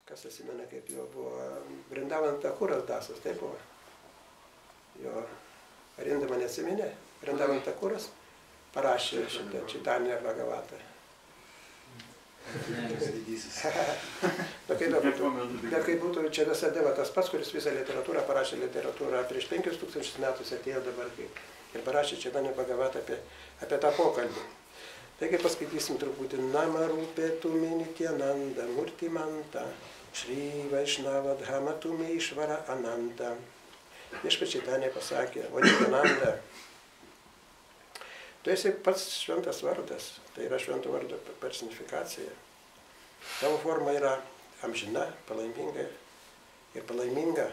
kas atsimena, kaip jo buvo Brindavan Takuras dasas, taip buvo. Jo Arinda mane atsiminė, Brindavan Takuras parašė šitą Čaitanją Bhagavatą. Bet kaip būtų, čia Vyasadeva tas pats, kuris visą literatūrą parašė literatūrą prieš 5000 metus atėjo dabar ir parašė Čaitanją Bhagavatą apie tą pokalbį. Taigi paskaitysim truputį Namarupė tumi Nityananda Murtimanta Šri Vaishnava Dhama tumi Išvara Ananta. Viešpats Čaitanė pasakė, o Nityananda, tu esi pats šventas vardas, tai yra švento vardo personifikacija. Tavo forma yra amžina, palaiminga ir palaiminga.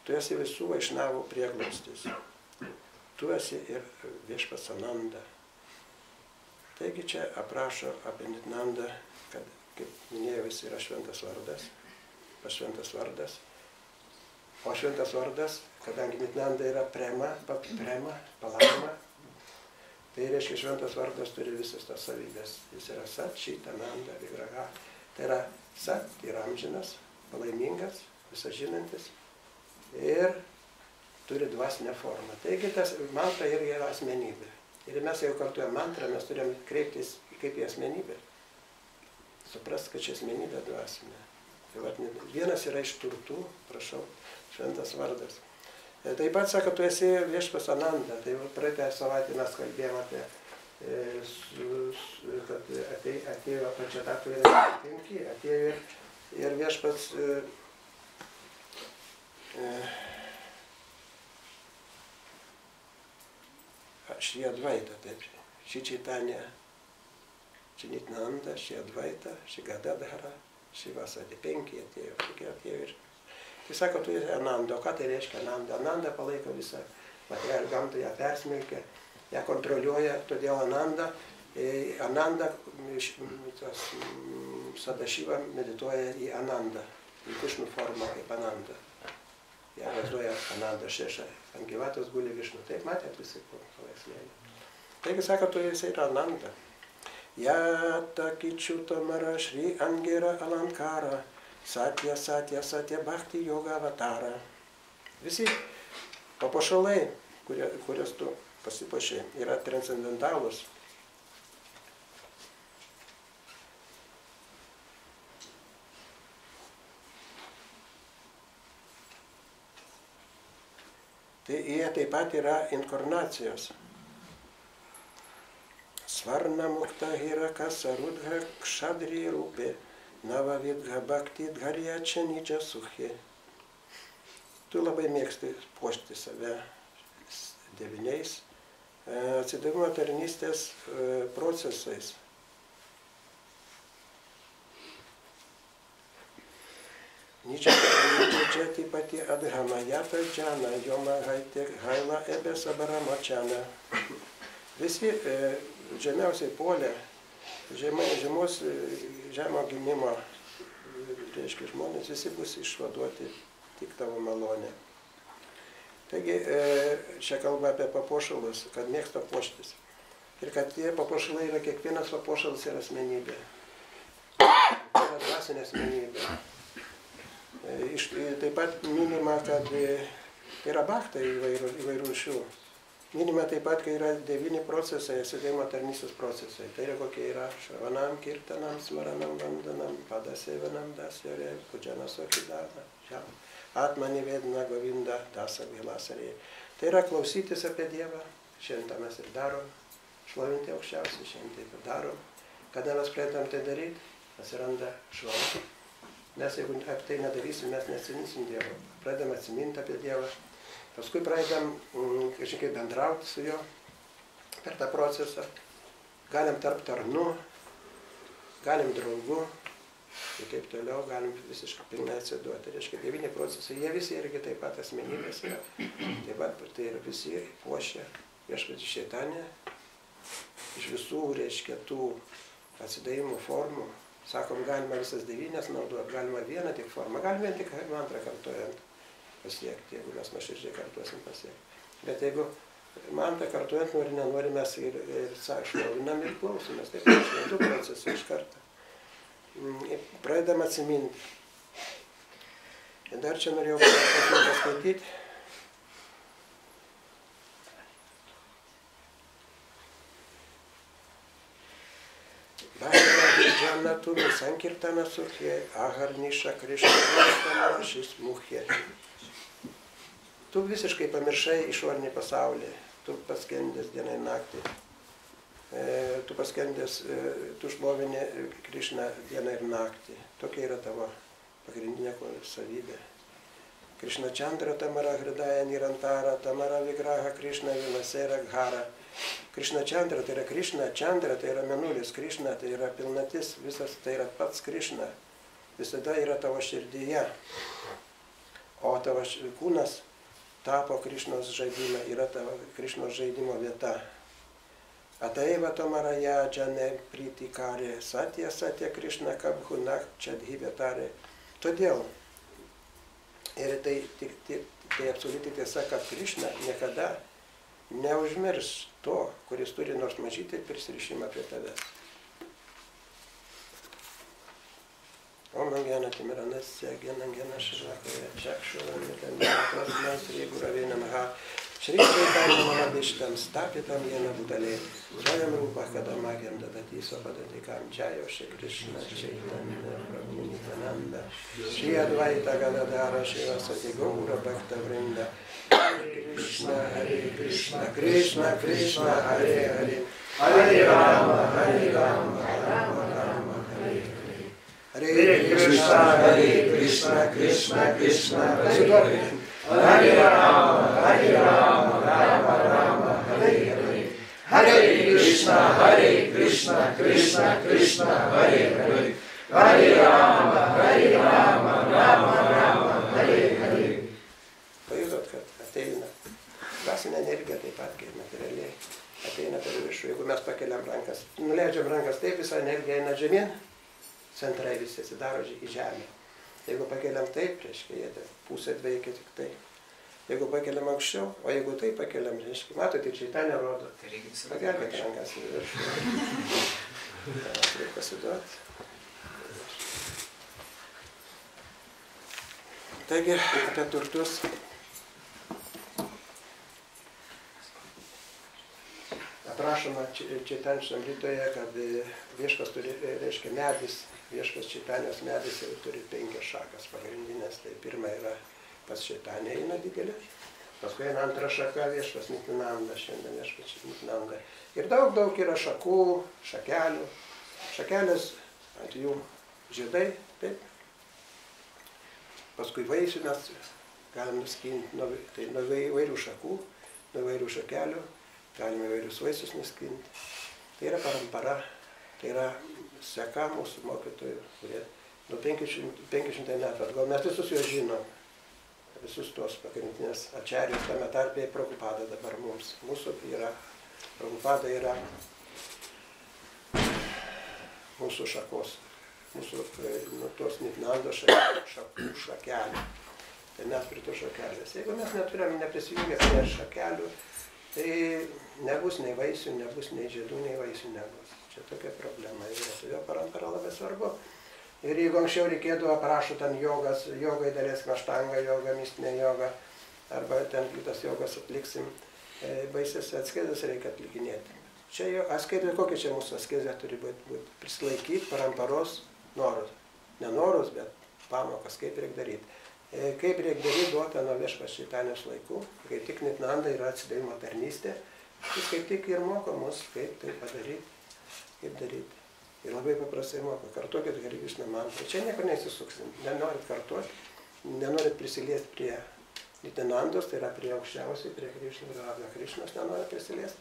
Tu esi visų Vaišnavų prieglaustis. Tu esi ir viešpats Ananda. Taigi čia aprašo apie Nityanandą, kad, kaip minėjau, jis yra šventas vardas, pašventas vardas. O šventas vardas, kadangi Nityananda yra prema, palaima, tai reiškia šventas vardas turi visas tas savybės. Jis yra Sat, Čit, Ananda, Vigraha. Tai yra Sat, yra amžinas, palaimingas, visažinantis ir turi dvasinę formą. Taigi tas mantra irgi yra asmenybė. Ir mes jau kartuojam mantrą, mes turim kreiptis kaip į asmenybę. Suprast, kad čia asmenybė dvasinė. Vienas yra iš turtų, prašau, šventas vardas. Taip pat sako, tu esi viešpas Ananda. Tai praeitą savaitę mes kalbėjome apie, kad atėjo pačia tatų ir penki, atėjo ir viešpas Šri Advaita, taip, Šri Čaitanė, Šri Nityananda, Šri Advaita, Šri Gadadhara, Šri Vasadi, penki atėjo ir. Tai sako, tu esi Ananda, o ką tai reiškia Ananda? Ananda palaiko visą materialų gamtą, ją persmelkia, ją kontroliuoja, todėl Ananda, Sadašiva medituoja į Anandą, į Višnų formą kaip Ananda. Ją vaizduoja Ananda Šeša, ant gyvatos guli Višnų. Taip matėt visi paveikslėlį. Taigi sako, tu esi ir Ananda. Jata Kičutamara Šri Angera Alankara Satya Satya Satya Bhakti Yoga Avatara. Visi papuošalai, kurias tu pasipuošė, yra transcendentalūs. Tai jie taip pat yra inkarnacijos. Svarna mukta hiraka sarudha kšadri rūpė, navavidha bhakti dharya čenidža sukhė. Tu labai mėgsti puošti save deviniais atsidavimo tarnystės procesais. Ničati pati adhama jata džana, joma haila ebe sabarama čana. Visi žemiausiai polė, žemo gimimo, reiškia žmonės, visi bus išvaduoti tik tavo malonė. Taigi, čia kalba apie papuošalus, kad mėgsta puoštis. Ir kad tie papuošalai yra, kiekvienas papuošalas yra asmenybė. Yra dvasinė asmenybė. Taip pat minima, kad yra bhaktai įvairių šių. Minima taip pat, kai yra 9 procesai, atsidavimo tarnystės procesai. Tai yra kokie yra šravanam, kirtanam, smaranam, vandanam, padasevanam, dasjore, pudžana sokidana, atmani vedina govinda, dasa vilasarė. Tai yra klausytis apie Dievą. Šiandien mes ir darom. Šlovinti aukščiausiai, šiandien taip ir darom. Kada mes pradedam tai daryti, atsiranda šlovė. Nes jeigu apie tai nedarysim, mes neatsiminsim Dievo. Pradedam atsiminti apie Dievą. Paskui pradedam kažkiek bendrauti su juo per tą procesą. Galim tarp tarnų, galim draugų ir taip toliau, galim visiškai pilnai atsiduoti. Reiškia, 9 procesai, jie visi irgi taip pat asmenybės yra. Taip pat tai yra visi puošia viešpatį Čaitanę. Iš visų, reiškia, tų atsidavimo formų. Sakom, galima visas 9 naudoti, galima vieną tik formą, galima tik mantrą kartuojant pasiekti, jeigu mes nuoširdžiai kartuosim pasiekti. Bet jeigu mantrą kartuojant nori, nenori, mes ir šlovinam ir klausomės. Taip, 2 procesai iš karto. Pradedam atsiminti. Ir dar čia norėjau paskaityti. Janatu Sankirtana Sukhye, Aharniša Krišna šis Mukhye. Tu visiškai pamiršai išorinį pasaulį, tu paskendęs dieną ir naktį. Tu paskendęs, tu šlovini Krišną dieną ir naktį. Tokia yra tavo pagrindinė savybė. Krišna Chandra Tamara Hridaya Nirantara, Tamara Vigraha Krišna Vilasera Ghara. Krišna Chandra tai yra Krišna, Chandra tai yra mėnulis, Krišna tai yra pilnatis, visas tai yra pats Krišna. Visada yra tavo širdyje. O tavo kūnas tapo Krišnos žaidimą, yra tavo Krišnos žaidimo vieta. Ataiva Tamaraja Džane Pritikare, Satya Satya Krišna Kabhunak Čadhyvetare. Todėl, ir tai absoliuti tiesa, kad Krišna niekada neužmirs to, kuris turi nors mažytį prisirišimą prie tavęs. Om Angena Timiranasya Genangena Shivakaya Chakshuramitanyatasma Sri Gurave Namaha Shri Chaitanya Manabhishtam Stapitam Yena Bhutale Svayam Rupa Kadamagam Dadati Sopadatikam Jayo Shri Krishna Chaitanya Prabhu Nityananda Shri Advaita Gadadhara Shivasati Gaura Bhakta Vrinda Hare Krishna, Krishna Krishna, Hare Hare, Hare Rama, Rama Rama, Hare Hare. Hare Krishna, Krishna Krishna, Hare Hare, Hare Rama, Rama Hare Hare. Hare Krishna, Krishna Krishna, Hare Hare, Hare Rama, Rama Hare Hare. Pajutot, kad ateina dvasinė energija taip pat, kaip materialiai ateina per viršų. Jeigu mes pakeliam rankas, nuleidžiam rankas, taip visa energija eina žemyn, centrai visi atsidaro į žemę. Jeigu pakeliam taip, reiškia, jie pusė veikia tik taip. Jeigu pakeliam anksčiau, o jeigu taip pakeliam, reiškia, matote, Čaitanė rodo. Pakelkite rankas į viršų. Reikia pasiduoti. Taigi, apie turtus. Aprašoma Čaitanės Amritoje, kad viešpas turi, reiškia, medis, viešpas Čaitanės medis ir turi 5 šakas pagrindinės. Tai pirma yra pas Čaitanę eina didelė, paskui eina antra šaka viešpas Nityananda, šiandien viešpas Nityananda. Ir daug yra šakų, šakelių, šakelės ant jų žiedai, taip. Paskui vaisių mes galim nuskinti nuo įvairių šakų, nuo įvairių šakelių. Galime įvairius vaisius nuskinti. Tai yra parampara, tai yra seka mūsų mokytojų, kurie nuo 500 metų atgal. Mes visus juos žinom, visus tos pagrindinės ačarijos, tame tarpe Prabhupada dabar mums. Mūsų yra, Prabhupada yra mūsų šakos, mūsų tos Nityanando šakų šakelių. Tai mes prie to šakelės. Jeigu mes neturime neprisijungę prie šakelių, tai nebus nei vaisių, nebus nei žiedų, nei vaisių nebus. Čia tokia problema yra. Todėl parampara labai svarbu. Ir jeigu anksčiau reikėdavo aprašo ten jogas, jogai daleiskim aštangą jogą, mistinę jogą, arba ten kitas jogas atliksim, baisės askezės reikia atlikinėti. Čia jo askezė, kokia čia mūsų askezė turi būti? Prisilaikyti paramparos norus. Ne norus, bet pamokas, kaip reikia daryti. Kaip reikia daryti duota nuo viešpas Čaitanės laikų, kai tik Nityananda yra atsidavimo tarnystė, jis kaip tik ir moko mus, kaip tai padaryti, kaip daryti. Ir labai paprastai moko, kartuokit Hare Krishna mantrą. Čia niekur neįsisuksim, nenorit kartuoti, nenorit prisiliesti prie Nityanandos, tai yra prie aukščiausiai, prie Krišnos nenorit prisiliesti.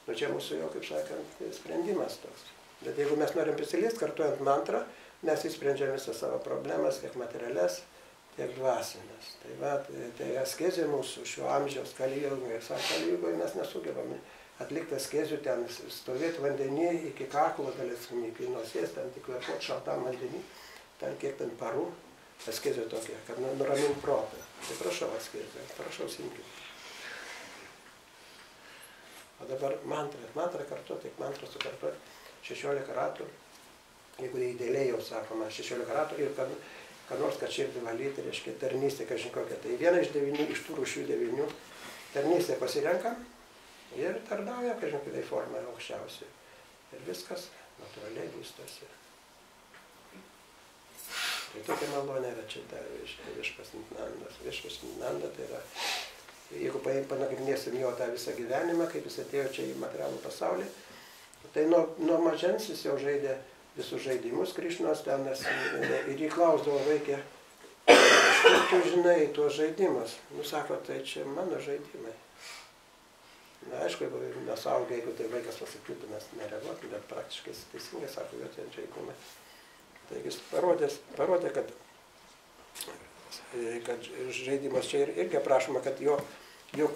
Nu čia mūsų jau, kaip sakant, sprendimas toks. Bet jeigu mes norim prisiliesti kartuojant mantrą, mes įsprendžiam visą savo problemas, tiek materialias, tiek dvasinės. Tai va, tai askezė mūsų šiuo amžiaus Kalijugoje. Kalijugoje mes nesugebame atlikti askezių ten, stovėti vandenį iki kaklo, daleiskim, iki nosies, ten tik kvėpuoti šaltam vandenį, ten kiek ten parų, askezė tokia, kad nuramint protą. Tai prašau askezę, prašau simkit. O dabar mantrą kartuoti, tik mantrą sukartuoti 16 ratų, jeigu idealiai jau sakoma, 16 ratų ir kad ką nors, kad širdį valyti, reiškia tarnystė kažin kokia. Tai viena iš 9, iš tų rūšių 9 tarnystė pasirenkam ir tarnauja kažin kokiai formai aukščiausiai. Ir viskas natūraliai vystosi. Tai tokia malonė yra čia Viešpats Nityanandas. Viešpats Nityananda tai yra, jeigu panagrinėsim jo tą visą gyvenimą, kaip jis atėjo čia į materialų pasaulį, tai nuo mažens jis jau žaidė visus žaidimus Krišnos ten ir jį klausdavo vaikė, iš kur tu žinai tuos žaidimus? Nu sako, tai čia mano žaidimai. Na aišku, jeigu mes suaugę, jeigu tai vaikas pasakytų, mes nereaguotume, bet praktiškai teisingai sako, jo tie žaidimai. Taigi jis parodė, kad žaidimas čia irgi aprašoma, kad jo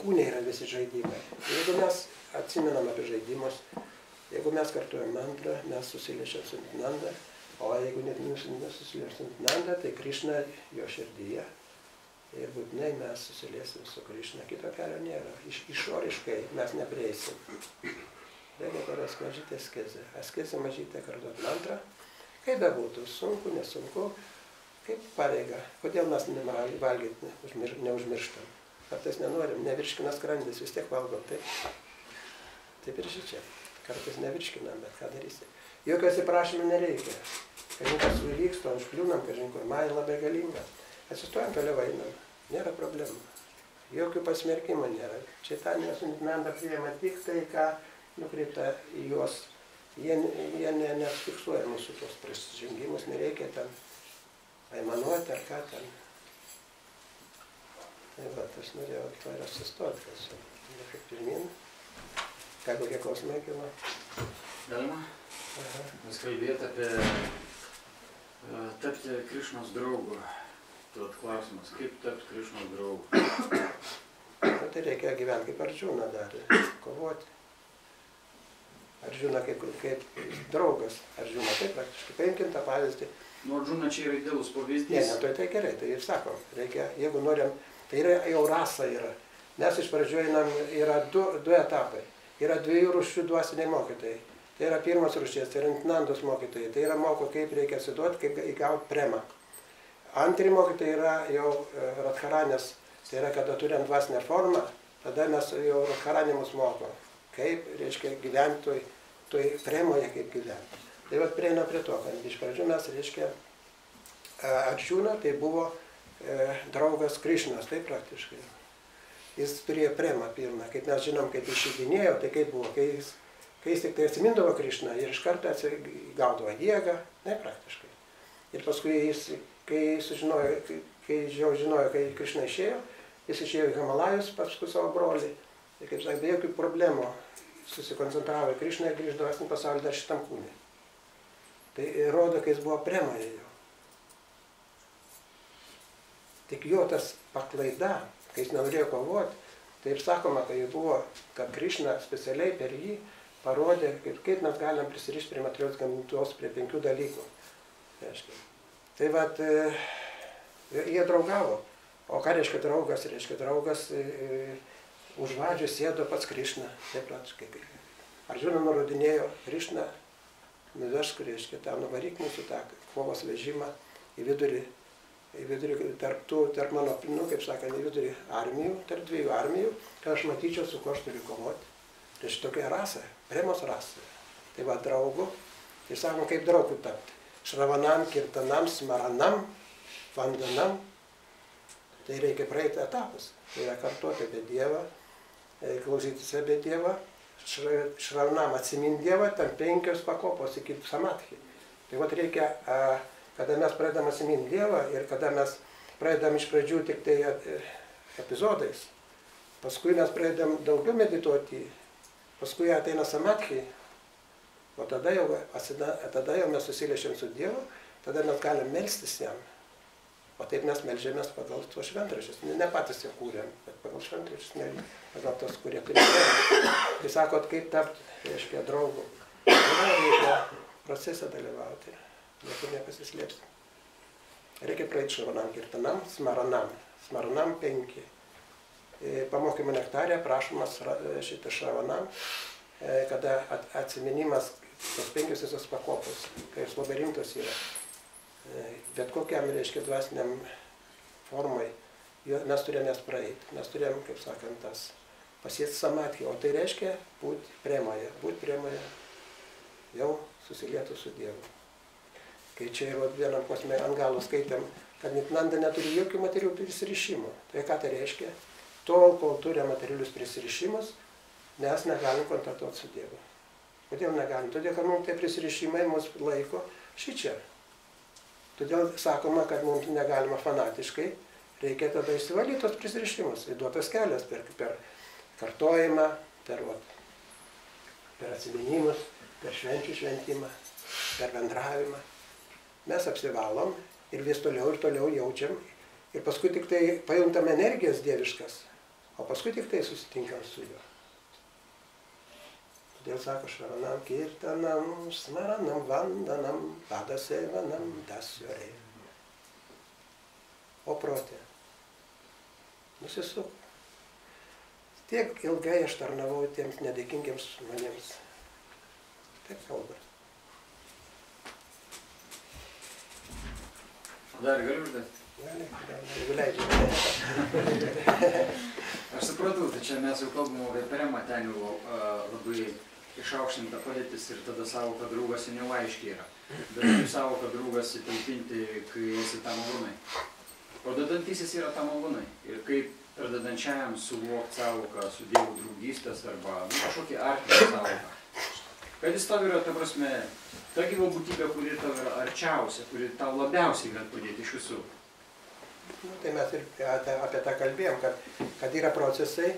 kūne yra visi žaidimai. Jeigu mes atsimenam apie žaidimus, jeigu mes kartuojam mantrą, mes susiliečiam su Nityananda, o jeigu net nesusiliečam su Nityananda, tai Krišna jo širdyje. Ir būtinai mes susiliesim su Krišna, kito kelio nėra. Išoriškai mes neprieisim. Reikia paras mažytė askezė. Askezė mažytė kartuot mantrą. Kaip bebūtų, sunku, nesunku, kaip pareiga. Kodėl mes valgyti neužmirštam? Kartais nenorim, nevirškina skrandis, vis tiek valgom, taip ir šičia. Kartais nevirškinam, bet ką darysi. Jokio atsiprašymų nereikia. Kažin kas vyksta, užkliūnam, kažin kur man labai galinga. Atsistojam, toliau einam, nėra problemų. Jokių pasmerkimų nėra. Čaitanijos Nityananda priima tik tai, ką nukreipta į juos. Jie nefiksuoja mūsų tos prisižengimus, nereikia ten aimanuoti ar ką ten. Tai va, aš norėjau to ir asistoti, kas čia pirmin. Ką kokie klausimai kilo? Galima? Jūs kalbėjote apie tapti Krišnos draugu. Tai klausimas, kaip tapti Krišnos draugu? Tai reikia gyventi kaip Arjuna darė, kovoti. Arjuna kaip draugas. Arjuna taip praktiškai. Paimkim tą pavyzdį. Nu, Arjuna čia yra idealus pavyzdys. Ne, tai gerai, tai ir sakom. Reikia, jeigu norim, tai yra jau rasa yra. Mes iš pradžių einam, yra du etapai. Yra 2 rūšių dvasiniai mokytojai. Tai yra pirmas rūšės, tai yra Nityanandos mokytojai. Tai yra moko, kaip reikia atsiduoti, kaip įgauti premą. Antri mokytojai yra jau Radharanės. Tai yra, kada turim dvasinę formą, tada mes jau Radharanė mus moko. Kaip, reiškia, gyventi toj premoje, kaip gyventi. Tai vat prieina prie to, kad iš pradžių mes, reiškia, Arjuna tai buvo draugas Krišnos, tai praktiškai. Jis turėjo premą pirmą, kaip mes žinom, kaip išeidinėjo, tai kaip buvo, kai jis tik tai atsimindavo Krišną ir iš karto gaudavo jėgą, ne praktiškai. Ir paskui jis, kai jau žinojo, kai Krišna išėjo, jis išėjo į Himalajus paskui savo brolį. Tai kaip sakė, be jokių problemų susikoncentravo į Krišną ir grįždavo į pasaulį dar šitam kūnį. Tai rodo, kai jis buvo premoje jo. Tik jo tas paklaida, kai jis nenorėjo kovoti, tai ir sakoma, kai buvo, kad Krišna specialiai per jį parodė, kaip mes galim prisirišti prie materialios gamtos, prie 5 dalykų. Tai vat, jie draugavo. O ką reiškia draugas? Reiškia draugas už vadžių sėdo pats Krišna. Taip praktiškai. Arjuna nurodinėjo Krišną, nuvežk, reiškia, tą nuvaryk mūsų tą kovos vežimą į vidurį tarp mano, kaip sakant, į vidurį armijų, tarp 2 armijų, kad aš matyčiau, su kuo aš turiu kovoti. Tai šitokia rasa, premos rasa. Tai va draugu, tai sakom, kaip draugų tapti. Šravanam, kirtanam, smaranam, vandanam. Tai reikia praeiti etapus. Tai yra kartuoti apie Dievą, klausytis apie Dievą, šravanam atsimint Dievą, ten 5 pakopos iki samadhi. Tai va reikia, kada mes pradedam atsimint Dievą ir kada mes pradedam iš pradžių tik tai epizodais, paskui mes pradedam daugiau medituoti, paskui ateina samadhi, o tada jau mes susiliečiam su Dievu, tada mes galim melstis jam. O taip mes melžiamės pagal tuos šventraščius. Ne patys jau kūrėm, bet pagal šventraščius, pagal tos, kurie turėjo. Tai sakot, kaip tapti, reiškia, draugu. Reikia procese dalyvauti, niekur nepasislėpsi. Reikia praeiti šravanam, kirtanam, smaranam. Smaranam 5. Pamokymo nektarė prašomas šitą šravanam, kada atsiminimas tos 5 visos pakopos, kai jos labai rimtos yra. bet kokiam, reiškia, dvasiniam formai, mes turėjome praeiti, mes turėjome, kaip sakant, tas pasiekti samadhi, o tai reiškia būti priemoje, jau susilietų su Dievu. Kai čia ir vienam posme ant galo skaitėm, kad Nityananda neturi jokių materialių prisirišimų. Tai ką tai reiškia? Tol, kol turi materialius prisirišimus, mes negalim kontaktuoti su Dievu. Kodėl negalim? Todėl, kad mums tai prisirišimai mus laiko šičia. Todėl sakoma, kad mums negalima fanatiškai, reikia tada išsivalyti tos prisirišimus. Įduotas kelias per kartojimą, per atsiminimus, per švenčių šventimą, per bendravimą. Mes apsivalom ir vis toliau jaučiam ir paskui tik tai pajuntam energijas dieviškas, o paskui tik tai susitinkam su juo. Todėl sako švaranam kirtanam, smaranam vandanam, padasevanam dasjorei. O protė, nusisuk. Tiek ilgai aš tarnavau tiems nedėkingiams žmonėms. Taip kalba. Dar galiu uždėti? Jeigu leidžiu. Aš supratau, tai čia mes jau kalbam apie perėmą, ten jau labai išaukštinta padėtis ir tada savoka draugas jau aiškiai yra. Bet kaip savoka draugas įtalpinti, kai esi tam malūnai. O dadantysis yra tam malūnai. Ir kaip pradedančiajam suvokti savoką su Dievo draugystės arba kažkokį artimą savoką. Kad jis tau yra, ta prasme, ta gyva būtybė, kuri tau yra arčiausia, kuri tau labiausiai gali padėti iš visų. Tai mes ir apie tą kalbėjom, kad yra procesai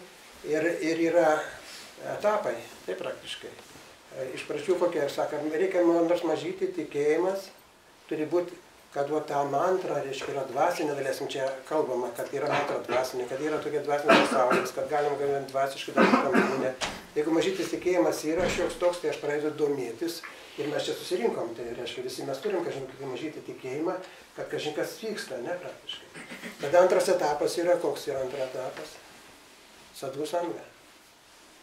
ir yra etapai, tai praktiškai. Iš pradžių kokie, sakant, reikia nors mažyti tikėjimas, turi būti, kad ta mantra, reiškia, yra dvasinė, galėsim čia kalbama, kad yra mantra dvasinė, kad yra tokia dvasinė pasaulis, kad galim gyventi dvasiškai dalykam kūne. Jeigu mažytis tikėjimas yra šioks toks, tai aš pradedu domėtis ir mes čia susirinkom, tai reiškia, visi mes turim kažkokį mažytį tikėjimą, kad kažkas vyksta, ne praktiškai. Tada antras etapas yra, koks yra antras etapas? Sadhu sanga.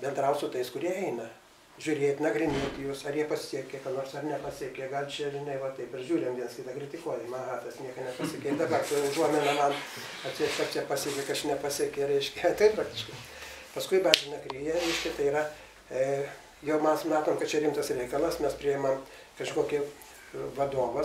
Bendrauti su tais, kurie eina. Žiūrėti, nagrinėti juos, ar jie pasiekė, ką nors ar nepasiekė, gal čia, žinai, va taip ir žiūrėm viens kitą kritikuojam, aha, tas nieko nepasiekė, dabar tu užuomena man, kad čia pasiekė, kažkas nepasiekė, reiškia, tai praktiškai. Paskui bažnyčia kryja, reiškia, tai yra, jau mes matom, kad čia rimtas reikalas, mes priimam kažkokį vadovą.